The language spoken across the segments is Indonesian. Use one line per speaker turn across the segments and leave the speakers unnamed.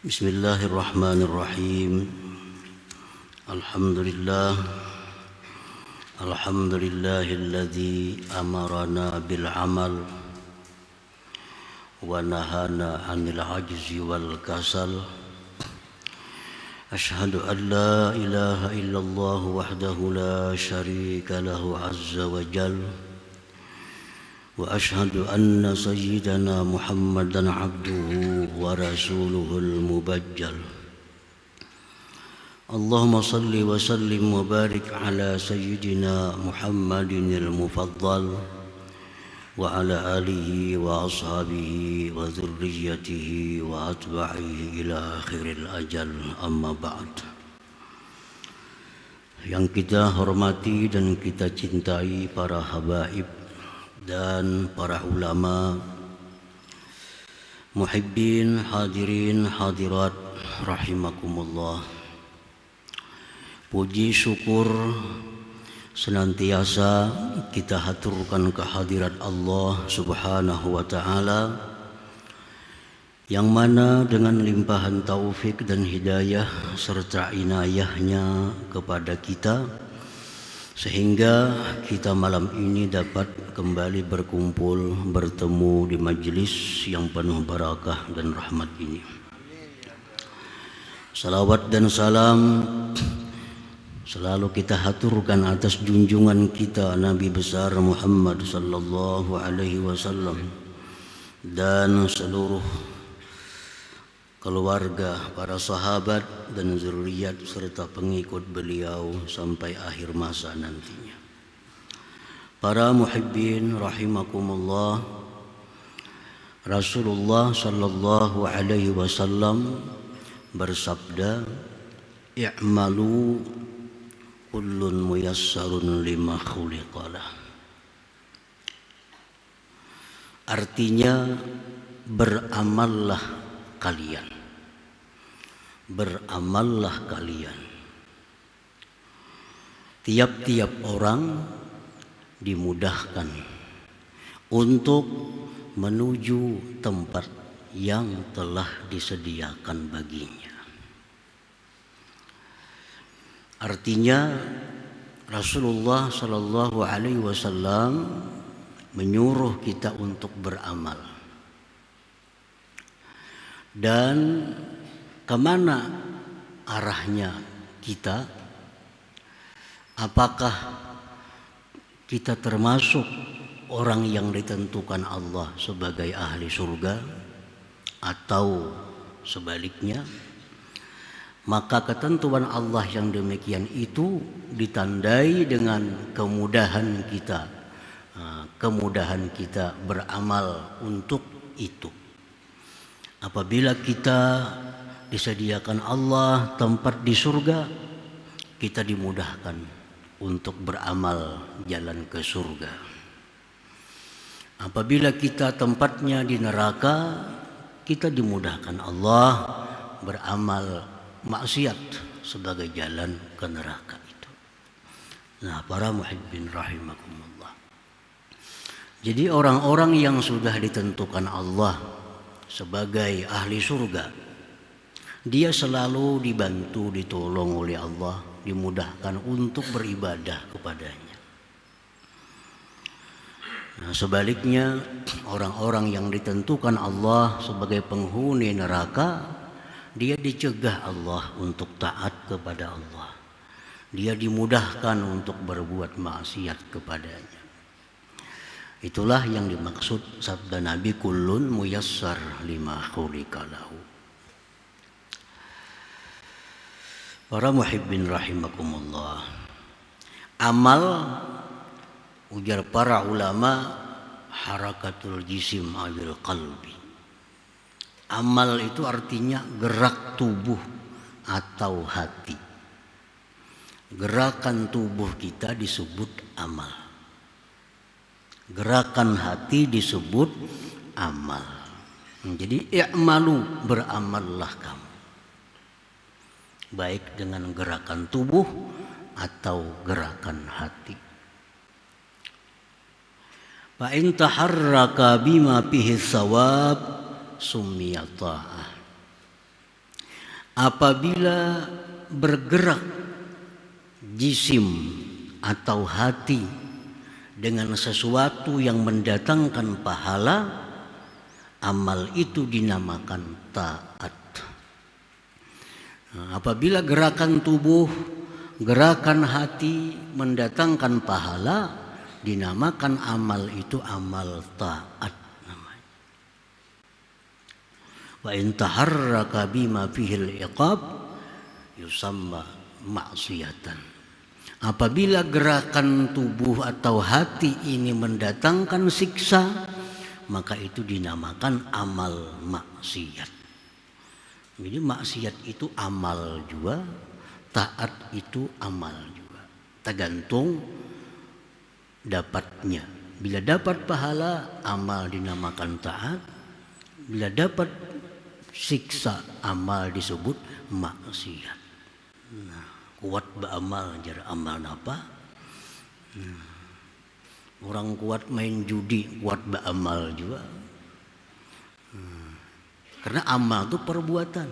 Bismillahirrahmanirrahim. Alhamdulillahilladzi amarana bil amal wa nahana 'anil 'ajzi wal kasal. Ashhadu an la ilaha illallah wahdahu la syarika lahu 'azza wa jalla. Wa ashhadu anna sayyidana Muhammadan abduhu wa rasuluhul mubajjal. Allahumma salli wa sallim wa barik ala sayyidina Muhammadinil mufaddal wa ala alihi wa ashabihi wa dhurriyyatihi wa atba'ihi ila akhiril ajal, amma ba'd. Yang kita hormati dan kita cintai para habaib dan para ulama, muhibbin, hadirin, hadirat rahimakumullah. Puji syukur senantiasa kita haturkan kehadirat Allah Subhanahu wa ta'ala, yang mana dengan limpahan taufik dan hidayah serta inayahnya kepada kita, sehingga kita malam ini dapat kembali berkumpul, bertemu di majelis yang penuh barakah dan rahmat ini. Salawat dan salam selalu kita haturkan atas junjungan kita Nabi besar Muhammad sallallahu alaihi wasallam dan seluruh keluarga, para sahabat dan zuriat serta pengikut beliau sampai akhir masa nantinya. Para muhibbin rahimakumullah, Rasulullah sallallahu alaihi wasallam bersabda, "I'malu kullun muyassarun lima khuliqalah." Artinya, beramallah kalian. Beramallah kalian. Tiap-tiap orang dimudahkan untuk menuju tempat yang telah disediakan baginya. Artinya, Rasulullah sallallahu alaihi wasallam menyuruh kita untuk beramal. Dan kemana arahnya kita? Apakah kita termasuk orang yang ditentukan Allah sebagai ahli surga atau sebaliknya? Maka ketentuan Allah yang demikian itu ditandai dengan kemudahan kita beramal untuk itu. Apabila kita disediakan Allah tempat di surga, kita dimudahkan untuk beramal jalan ke surga. Apabila kita tempatnya di neraka, kita dimudahkan Allah beramal maksiat sebagai jalan ke neraka itu. Nah, para muhibbin rahimakumullah. Jadi orang-orang yang sudah ditentukan Allah sebagai ahli surga, dia selalu dibantu, ditolong oleh Allah, dimudahkan untuk beribadah kepadanya. Nah, sebaliknya, orang-orang yang ditentukan Allah sebagai penghuni neraka, dia dicegah Allah untuk taat kepada Allah. Dia dimudahkan untuk berbuat maksiat kepadanya. Itulah yang dimaksud sabda Nabi, kullun muyassar lima khuliqalahu. Para muhibbin rahimakumullah, amal, ujar para ulama, harakatul jisim awil qalbi. Amal itu artinya gerak tubuh atau hati. Gerakan tubuh kita disebut amal. Gerakan hati disebut amal. Jadi i'malu, beramallah kamu, baik dengan gerakan tubuh atau gerakan hati. Fa in taharraka bima fihi thawab summiya ta'ah. Apabila bergerak jisim atau hati dengan sesuatu yang mendatangkan pahala, amal itu dinamakan taat. Apabila gerakan tubuh, gerakan hati mendatangkan pahala, dinamakan amal itu amal taat namanya. Wa in taharraka bima fihil iqab yusamma ma'siyatan. Apabila gerakan tubuh atau hati ini mendatangkan siksa, maka itu dinamakan amal maksiat. Jadi maksiat itu amal juga, taat itu amal juga. Tergantung dapatnya. Bila dapat pahala, amal dinamakan taat. Bila dapat siksa, amal disebut maksiat. Nah, kuat beramal, jar amal apa? Orang kuat main judi, kuat beramal juga. Karena amal itu perbuatan.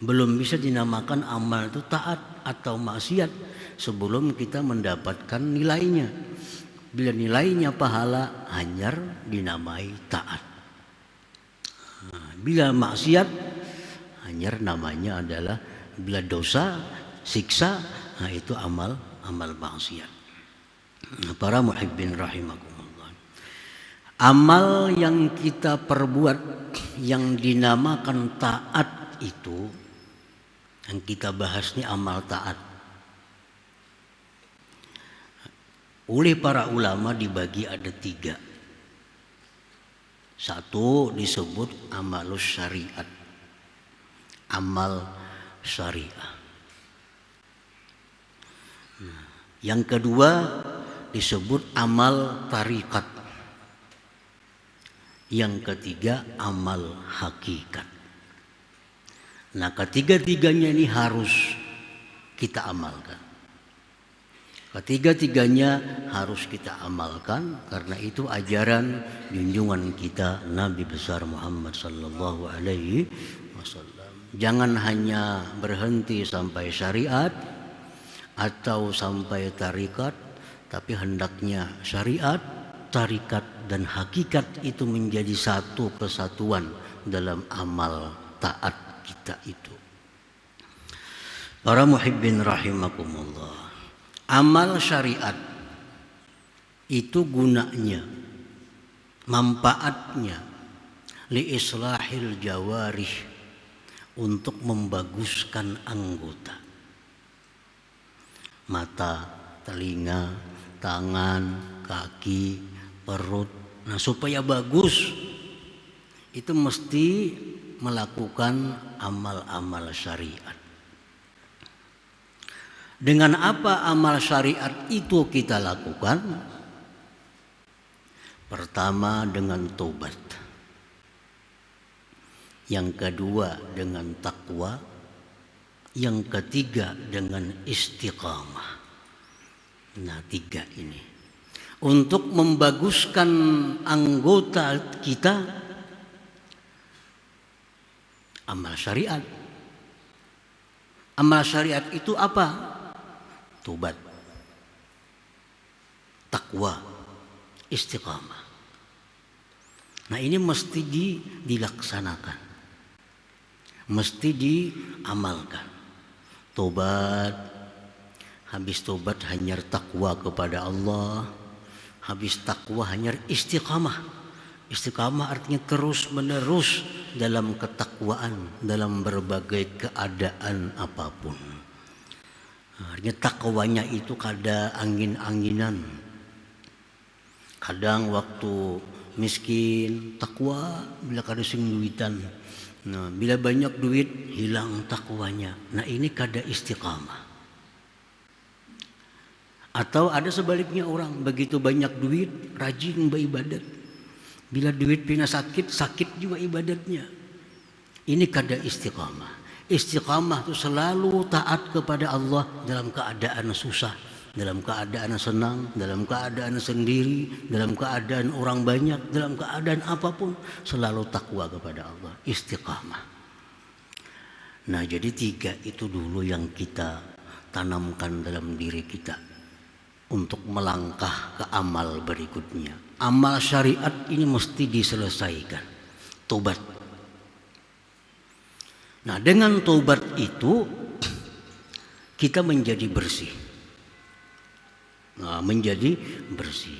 Belum bisa dinamakan amal itu taat atau maksiat sebelum kita mendapatkan nilainya. Bila nilainya pahala, hanyar dinamai taat. Bila maksiat, hanyar namanya adalah bila dosa, siksa, nah itu amal maksiat. Para muhibbin rahimakumullah. Amal yang kita perbuat yang dinamakan taat itu, yang kita bahas ini amal taat. Oleh para ulama dibagi ada 3. Satu disebut amalus syariat, amal syariah. Yang kedua disebut amal tarikat. Yang ketiga amal hakikat. Nah, ketiga-tiganya ini harus kita amalkan. Ketiga-tiganya harus kita amalkan karena itu ajaran junjungan kita Nabi besar Muhammad sallallahu alaihi wasallam. Jangan hanya berhenti sampai syariat atau sampai tarikat, tapi hendaknya syariat, tarikat dan hakikat itu menjadi satu kesatuan dalam amal taat kita itu. Para muhibbin rahimakumullah. Amal syariat itu gunanya, manfaatnya li islahil jawarih, untuk membaguskan anggota. Mata, telinga, tangan, kaki, perut. Nah, supaya bagus itu mesti melakukan amal-amal syariat. Dengan apa amal syariat itu kita lakukan? Pertama dengan tobat. Yang kedua dengan takwa. Yang ketiga dengan istiqamah. Nah, 3 ini. Untuk membaguskan anggota kita, amal syariat. Amal syariat itu apa? Tobat, takwa, istiqamah. Nah, ini mesti dilaksanakan, mesti diamalkan. Tobat, habis tobat hanyar takwa kepada Allah, habis takwa hanyar istiqamah. Istiqamah artinya terus menerus dalam ketakwaan dalam berbagai keadaan apapun. Artinya takwanya itu kada angin-anginan. Kadang waktu miskin takwa, bila kada sing duitan. Nah, bila banyak duit hilang takwanya. Nah, ini kada istiqamah. Atau ada sebaliknya, orang begitu banyak duit rajin beribadat. Bila duit pina sakit, sakit juga ibadatnya. Ini kada istiqamah. Istiqamah itu selalu taat kepada Allah dalam keadaan susah, dalam keadaan senang, dalam keadaan sendiri, dalam keadaan orang banyak, dalam keadaan apapun selalu takwa kepada Allah, istiqamah. Nah, jadi 3 itu dulu yang kita tanamkan dalam diri kita untuk melangkah ke amal berikutnya. Amal syariat ini mesti diselesaikan. Tobat. Nah, dengan tobat itu kita menjadi bersih. Nah, menjadi bersih.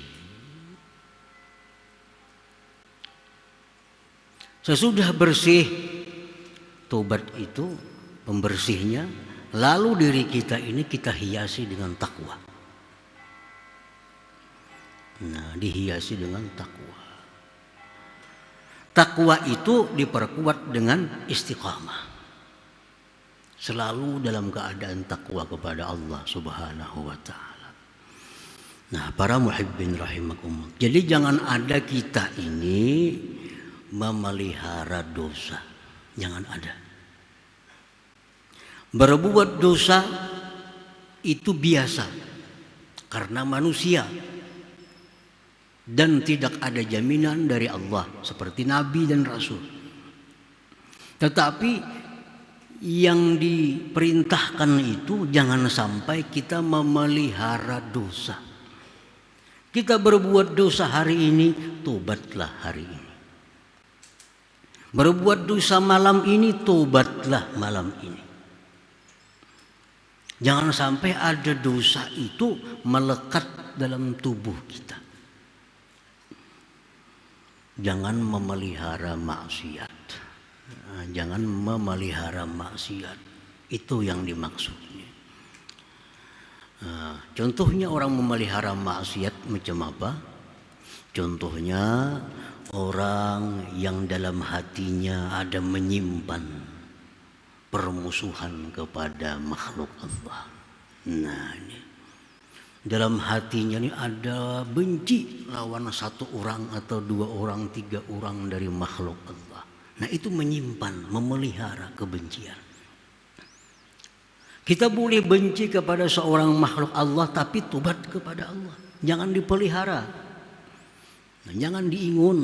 Sesudah bersih, tobat itu pembersihnya, lalu diri kita ini kita hiasi dengan takwa. Nah, dihiasi dengan takwa. Takwa itu diperkuat dengan istiqamah. Selalu dalam keadaan takwa kepada Allah Subhanahu wa ta'ala. Nah, para muhibbin rahimakumullah. Jadi jangan ada kita ini memelihara dosa. Jangan ada. Berbuat dosa itu biasa karena manusia. Dan tidak ada jaminan dari Allah seperti Nabi dan Rasul. Tetapi yang diperintahkan itu jangan sampai kita memelihara dosa. Kita berbuat dosa hari ini, tobatlah hari ini. Berbuat dosa malam ini, tobatlah malam ini. Jangan sampai ada dosa itu melekat dalam tubuh kita. Jangan memelihara maksiat. Jangan memelihara maksiat. Itu yang dimaksudnya. Contohnya orang memelihara maksiat macam apa? Contohnya orang yang dalam hatinya ada menyimpan permusuhan kepada makhluk Allah. Nah, ini dalam hatinya ini ada benci lawan 1 orang atau 2 orang, 3 orang dari makhluk Allah. Nah, itu menyimpan, memelihara kebencian. Kita boleh benci kepada seorang makhluk Allah tapi tobat kepada Allah. Jangan dipelihara. Nah, jangan diingun.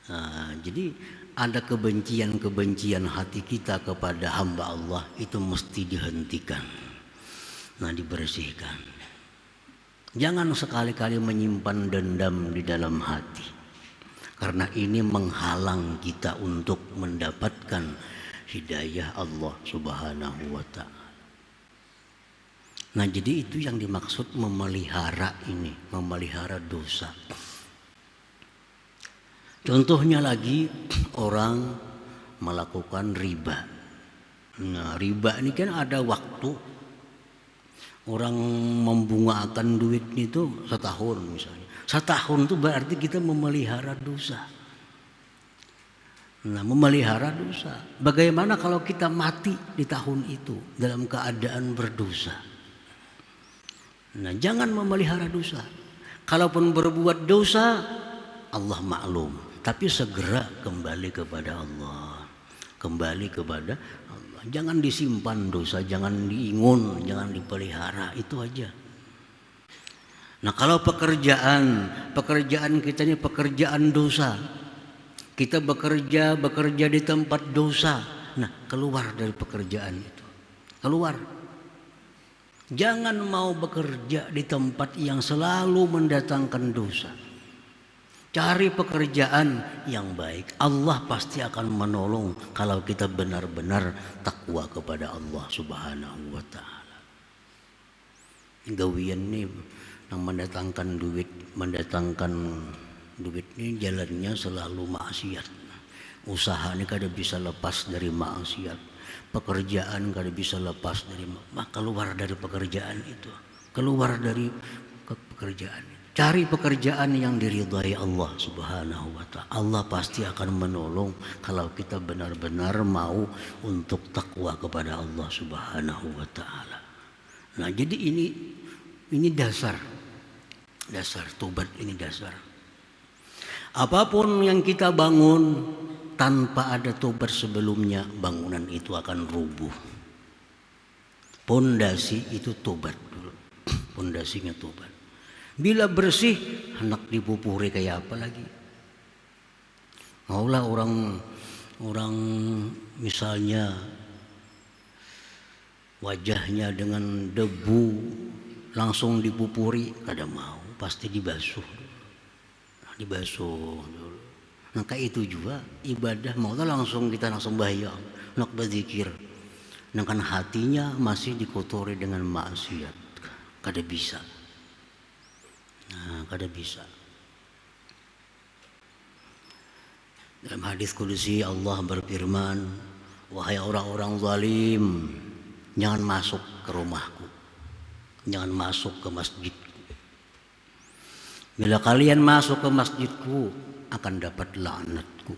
Nah, jadi ada kebencian-kebencian hati kita kepada hamba Allah itu mesti dihentikan. Nah, dibersihkan. Jangan sekali-kali menyimpan dendam di dalam hati. Karena ini menghalang kita untuk mendapatkan hidayah Allah Subhanahu wa ta'ala. Nah, jadi itu yang dimaksud memelihara ini, memelihara dosa. Contohnya lagi orang melakukan riba. Nah, riba ini kan ada waktu. Orang membungakan duit itu 1 tahun misalnya. 1 tahun itu berarti kita memelihara dosa. Nah, memelihara dosa. Bagaimana kalau kita mati di tahun itu dalam keadaan berdosa? Nah, jangan memelihara dosa. Kalaupun berbuat dosa, Allah maklum. Tapi segera kembali kepada Allah. Kembali kepada Allah. Jangan disimpan dosa, jangan diingun, jangan dipelihara. Itu aja. Nah, kalau pekerjaan kita ini pekerjaan dosa. Kita bekerja di tempat dosa. Nah, keluar dari pekerjaan itu. Keluar. Jangan mau bekerja di tempat yang selalu mendatangkan dosa. Cari pekerjaan yang baik. Allah pasti akan menolong kalau kita benar-benar takwa kepada Allah Subhanahu wa ta'ala. Gawian ini yang mendatangkan duit ini jalannya selalu maksiat. Usaha ini kada bisa lepas dari maksiat. Pekerjaan kada bisa lepas dari keluar dari pekerjaan itu. Keluar dari pekerjaan. Cari pekerjaan yang diridhai Allah Subhanahu wa ta'ala. Allah pasti akan menolong kalau kita benar-benar mau untuk takwa kepada Allah Subhanahu wa ta'ala. Nah, jadi ini dasar tobat, ini dasar. Apapun yang kita bangun tanpa ada tobat sebelumnya, bangunan itu akan rubuh. Pondasi itu tobat dulu. Pondasinya tobat. Bila bersih, hendak dipupuri kayak apa lagi? Maulah orang Orang misalnya wajahnya dengan debu langsung dipupuri, kada mau, pasti dibasuh dulu. Nah kayak itu juga ibadah, mau langsung kita langsung bayang, nak berzikir, nah kan hatinya masih dikotori dengan maksiat, kada bisa. Nah kada bisa. Dalam hadis qudsi Allah berfirman, wahai orang-orang zalim, jangan masuk ke rumahku, jangan masuk ke masjidku. Bila kalian masuk ke masjidku akan dapat laknatku.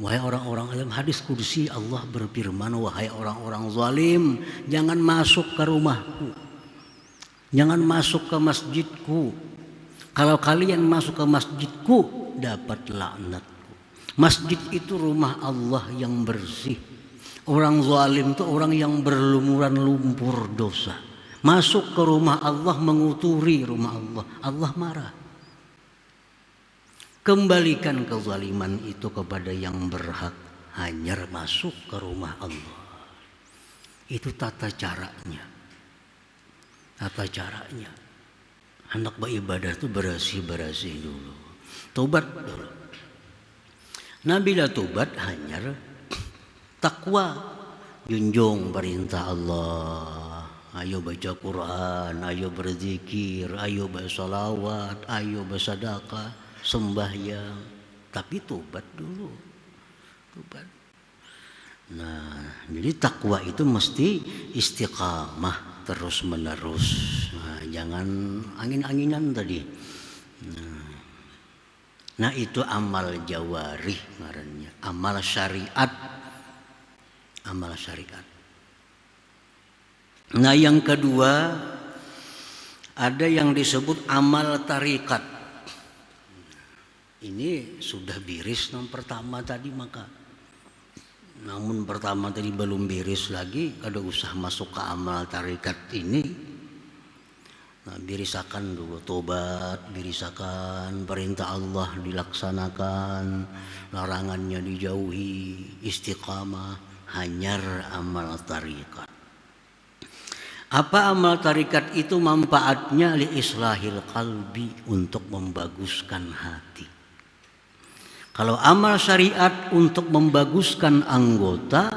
Wahai orang-orang dalam hadis qudsi Allah berfirman, wahai orang-orang zalim, jangan masuk ke rumahku, jangan masuk ke masjidku. Kalau kalian masuk ke masjidku dapat laknatku. Masjid itu rumah Allah yang bersih. Orang zalim itu orang yang berlumuran lumpur dosa. Masuk ke rumah Allah, menguturi rumah Allah, Allah marah. Kembalikan kezaliman itu kepada yang berhak, hanya masuk ke rumah Allah. Itu tata caranya. Tata caranya. Hendak beribadah itu bersih dulu. Tobat dulu. Nah bila tobat hanya takwa, junjung perintah Allah. Ayo baca Quran, ayo berzikir, ayo bersolawat, ayo bersedekah, sembahyang. Tapi tobat dulu. Tobat. Nah, jadi takwa itu mesti istiqamah terus menerus. Nah, jangan angin-anginan tadi. Nah itu amal jawarih ngarannya, amal syariat. Amal syariat. Nah yang kedua ada yang disebut amal tarikat. Ini sudah biris yang pertama tadi maka. Namun pertama tadi belum biris lagi, kada usah masuk ke amal tarikat ini. Nah, birisakan dulu tobat, birisakan perintah Allah dilaksanakan, larangannya dijauhi, istiqamah, hanyar amal tarikat. Apa amal tarikat itu? Manfaatnya li islahil qalbi, untuk membaguskan hati. Kalau amal syariat untuk membaguskan anggota,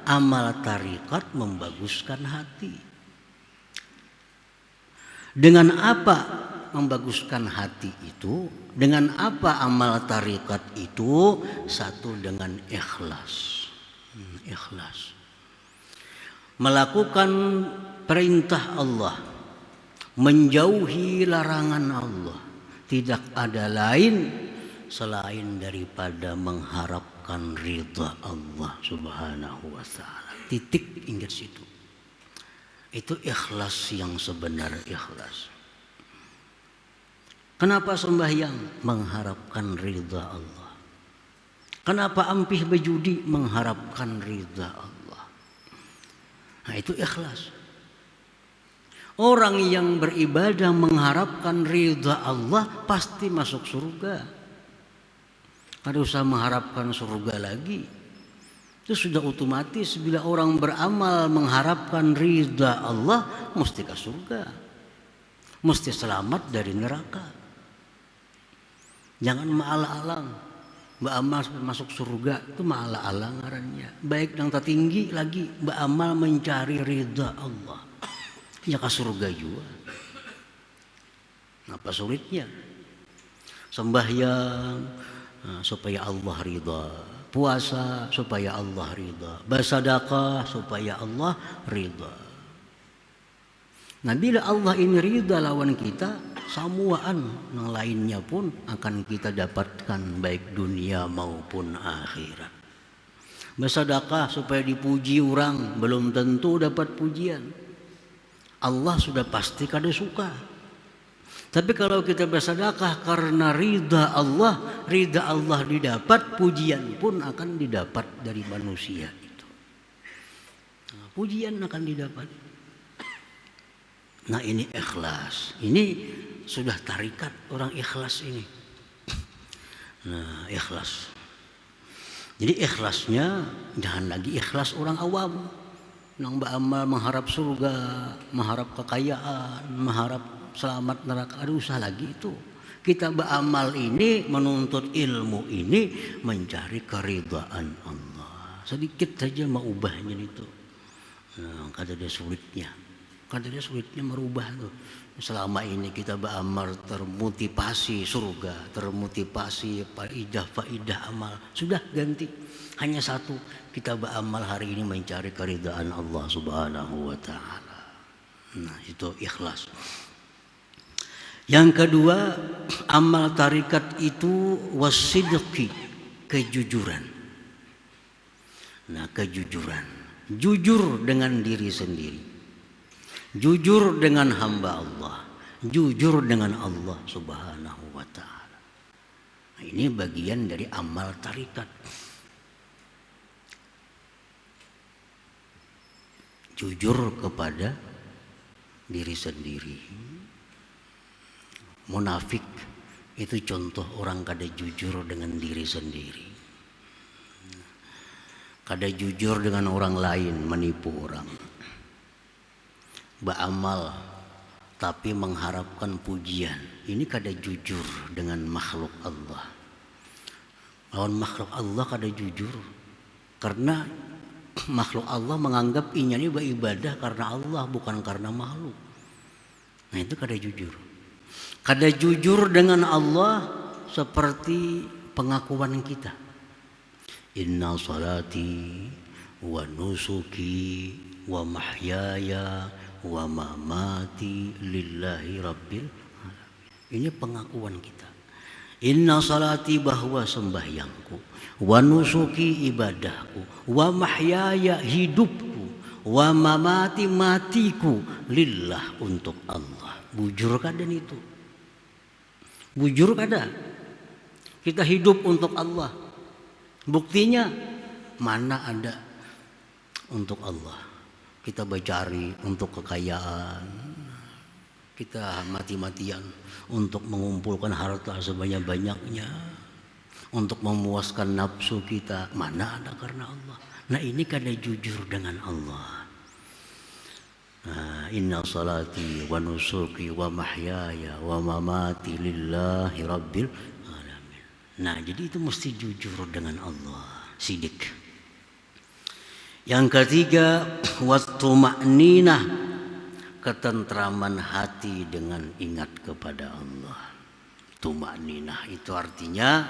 amal tarikat membaguskan hati. Dengan apa membaguskan hati itu? Dengan apa amal tarikat itu? Satu, dengan ikhlas. Ikhlas. Melakukan perintah Allah, menjauhi larangan Allah. Tidak ada lain selain daripada mengharapkan ridha Allah Subhanahu wa ta'ala. Titik, ingat situ. Itu ikhlas yang sebenar ikhlas. Kenapa sembahyang? Mengharapkan ridha Allah. Kenapa ampih berjudi? Mengharapkan ridha Allah. Nah itu ikhlas. Orang yang beribadah mengharapkan ridha Allah pasti masuk surga. Kada usah mengharapkan surga lagi. Itu sudah otomatis bila orang beramal mengharapkan ridha Allah, mesti ke surga. Mesti selamat dari neraka. Jangan maalah-alang. Beramal masuk surga itu maalah-alang ngarannya. Baik yang tertinggi lagi beramal mencari ridha Allah. Ya ke surga juga. Apa sulitnya? Sembahyang supaya Allah ridha, puasa supaya Allah ridha, bersedekah supaya Allah ridha. Nah bila Allah ini ridha lawan kita, samuaan yang lainnya pun akan kita dapatkan baik dunia maupun akhirat. Bersedekah supaya dipuji orang, belum tentu dapat pujian. Allah sudah pasti kada suka. Tapi kalau kita bersedekah karena ridha Allah didapat, pujian pun akan didapat dari manusia itu. Nah, pujian akan didapat. Nah ini ikhlas. Ini sudah tarikat orang ikhlas ini. Nah ikhlas. Jadi ikhlasnya jangan lagi ikhlas orang awam yang beramal mengharap surga, mengharap kekayaan, mengharap selamat neraka. Aduh, usah lagi itu. Kita beramal ini, menuntut ilmu ini mencari keridhaan Allah. Sedikit saja mau ubahnya itu. Nah, kata dia sulitnya merubah tuh. Selama ini kita beramal termotivasi surga, termotivasi faidah amal. Sudah ganti. Hanya satu, kita beramal hari ini mencari keridhaan Allah Subhanahu wa taala. Nah, itu ikhlas. Yang kedua, amal tarikat itu wasidqi, kejujuran. Nah, kejujuran. Jujur dengan diri sendiri. Jujur dengan hamba Allah. Jujur dengan Allah Subhanahu wa taala. Nah, ini bagian dari amal tarikat. Jujur kepada diri sendiri. Munafik itu contoh orang kada jujur dengan diri sendiri. Kada jujur dengan orang lain, menipu orang. Beramal tapi mengharapkan pujian. Ini kada jujur dengan makhluk Allah. Lawan makhluk Allah kada jujur. Karena makhluk Allah menganggap inya ini beribadah karena Allah, bukan karena makhluk. Nah, itu kada jujur. Kada jujur dengan Allah seperti pengakuan kita. Inna salati wa nusuki wa mahyaya wa mamati lillahi rabbil alamin. Ini pengakuan kita. Inna salati, bahwa sembahyangku, wa nusuki, ibadahku, wa mahyaya, hidupku, wa mamati, matiku, lillah, untuk Allah. Bujur kada itu? Bujur kada? Kita hidup untuk Allah. Buktinya mana ada untuk Allah? Kita bercari untuk kekayaan, kita mati-matian untuk mengumpulkan harta sebanyak-banyaknya, untuk memuaskan nafsu kita. Mana ada karena Allah? Nah, ini kada jujur dengan Allah. Inna salati wa nusuki wa mahyaya wa mamati lillahi rabbil alamin. Nah, jadi itu mesti jujur dengan Allah, sidik. Yang ketiga, wattuma'ninah, ketentraman hati dengan ingat kepada Allah. Tuma'ninah itu artinya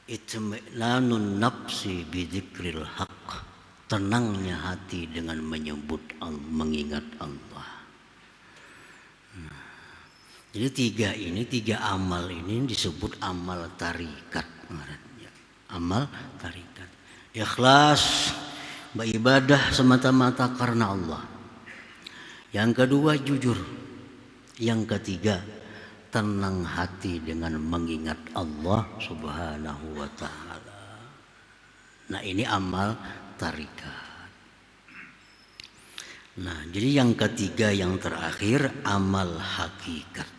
itmi'nanun nafsi bidzikril haqq, tenangnya hati dengan menyebut Allah, mengingat Allah. Jadi tiga amal ini disebut amal tarikat. Amal tarikat. Ikhlas, beribadah semata-mata karena Allah. Yang kedua, jujur. Yang ketiga, tenang hati dengan mengingat Allah Subhanahu wa taala. Nah, ini amal tarikat. Nah, jadi yang ketiga, yang terakhir, amal hakikat.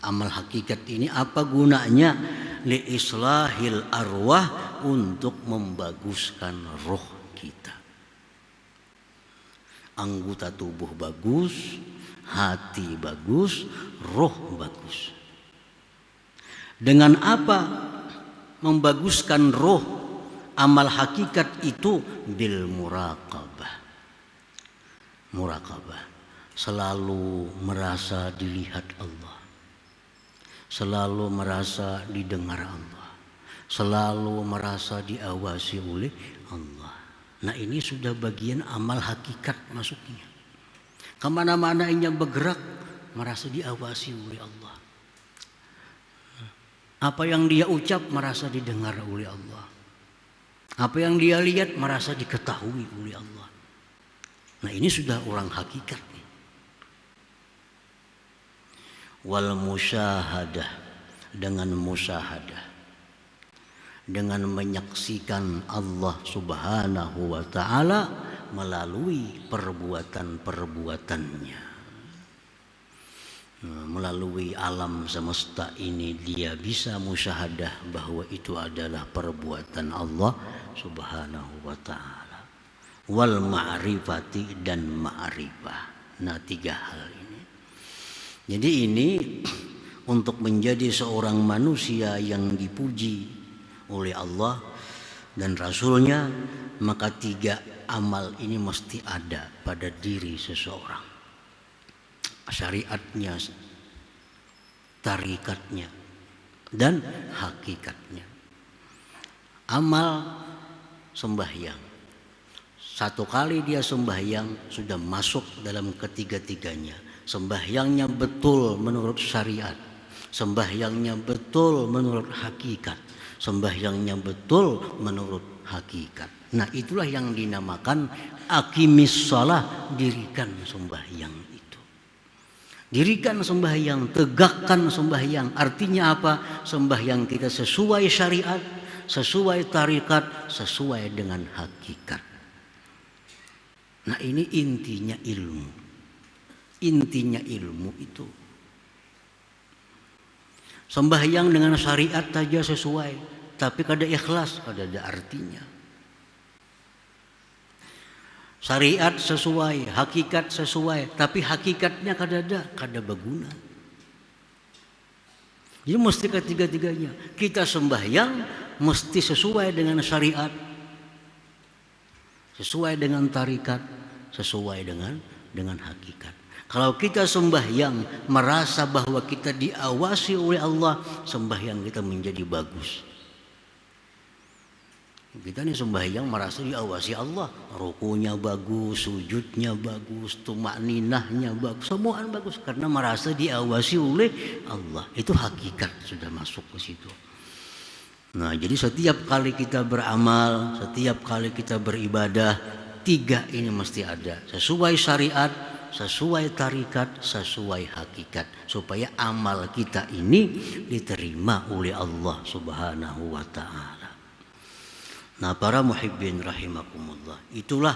Amal hakikat ini apa gunanya? Li islahil arwah, untuk membaguskan roh kita. Anggota tubuh bagus, hati bagus, roh bagus. Dengan apa membaguskan roh? Amal hakikat itu bil muraqabah. Muraqabah, selalu merasa dilihat Allah, selalu merasa didengar Allah, selalu merasa diawasi oleh Allah. Nah, ini sudah bagian amal hakikat masuknya. Kemana-mana yang bergerak merasa diawasi oleh Allah. Apa yang dia ucap merasa didengar oleh Allah. Apa yang dia lihat merasa diketahui oleh Allah. Nah, ini sudah orang hakikat. Wal musyahadah, dengan musyahadah, dengan menyaksikan Allah Subhanahu wa taala melalui perbuatan-perbuatannya. melalui alam semesta ini dia bisa musyahadah bahwa itu adalah perbuatan Allah Subhanahu wa ta'ala. Wal ma'rifati dan ma'rifah. Nah, 3 hal ini. Jadi ini untuk menjadi seorang manusia yang dipuji oleh Allah dan Rasulnya, maka 3 amal ini mesti ada pada diri seseorang. Syariatnya, tarikatnya, dan hakikatnya. Amal sembahyang. 1 kali dia sembahyang sudah masuk dalam ketiga-tiganya. Sembahyangnya betul menurut syariat. Sembahyangnya betul menurut hakikat. Sembahyangnya betul menurut hakikat. Nah, itulah yang dinamakan aqimis shalah, dirikan sembahyang. Dirikan sembahyang, tegakkan sembahyang. Artinya apa? Sembahyang kita sesuai syariat, sesuai tarikat, sesuai dengan hakikat. Nah, ini intinya ilmu. Intinya ilmu itu. Sembahyang dengan syariat saja sesuai, tapi kada ikhlas, kada ada artinya. Syariat sesuai, hakikat sesuai, tapi hakikatnya kada berguna. Jadi mesti ketiga-tiganya. Kita sembahyang mesti sesuai dengan syariat, sesuai dengan tarikat, sesuai dengan hakikat. Kalau kita sembahyang merasa bahwa kita diawasi oleh Allah, sembahyang kita menjadi bagus. Kita nih sembahyang merasa diawasi Allah, rukunya bagus, sujudnya bagus, tumakninahnya bagus, semua bagus karena merasa diawasi oleh Allah. Itu hakikat sudah masuk ke situ. Nah, jadi setiap kali kita beramal, setiap kali kita beribadah, 3 ini mesti ada, sesuai syariat, sesuai tarikat, sesuai hakikat, supaya amal kita ini diterima oleh Allah Subhanahu wa ta'ala. Nah, para muhibbin rahimakumullah, itulah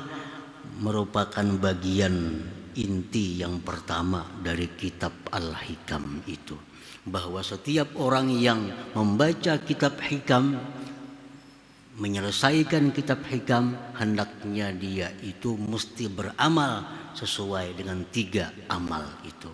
merupakan bagian inti yang pertama dari kitab Al-Hikam itu, bahwa setiap orang yang membaca kitab Hikam, menyelesaikan kitab Hikam, hendaknya dia itu mesti beramal sesuai dengan 3 amal itu.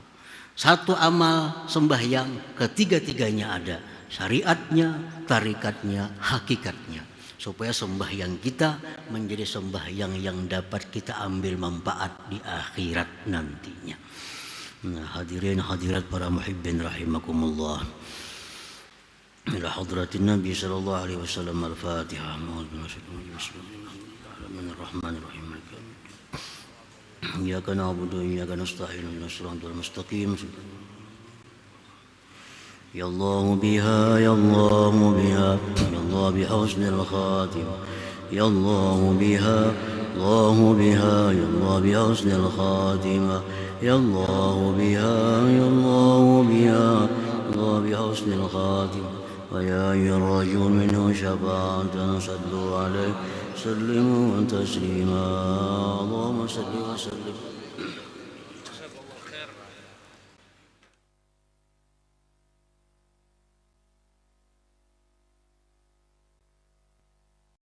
1 amal sembahyang, ketiga-tiganya ada, syariatnya, tarikatnya, hakikatnya, supaya sembahyang kita menjadi sembahyang yang dapat kita ambil manfaat di akhirat nantinya. Nah, hadirin hadirat para muhibbin rahimakumullah, ila hadratin Nabi sallallahu alaihi wasallam. Al-Fatihah. Bismillahirrahmanirrahim. Iyyaka na'budu wa iyyaka nasta'in. Ihdinas siratal mustaqim. Ya Allah biha, ya Allah biha, ya Allah bihusn al-khatimah. Ya Allah biha, Allah biha, ya Allah bihusn al-khatimah. Ya Allah biha, ya Allah biha, Allah bihusn al-khatimah. Wa ya ayyuhar-rajul minhu syafa'atan sallu alaihi sallimu wa taslima. Allahumma salli wa sallim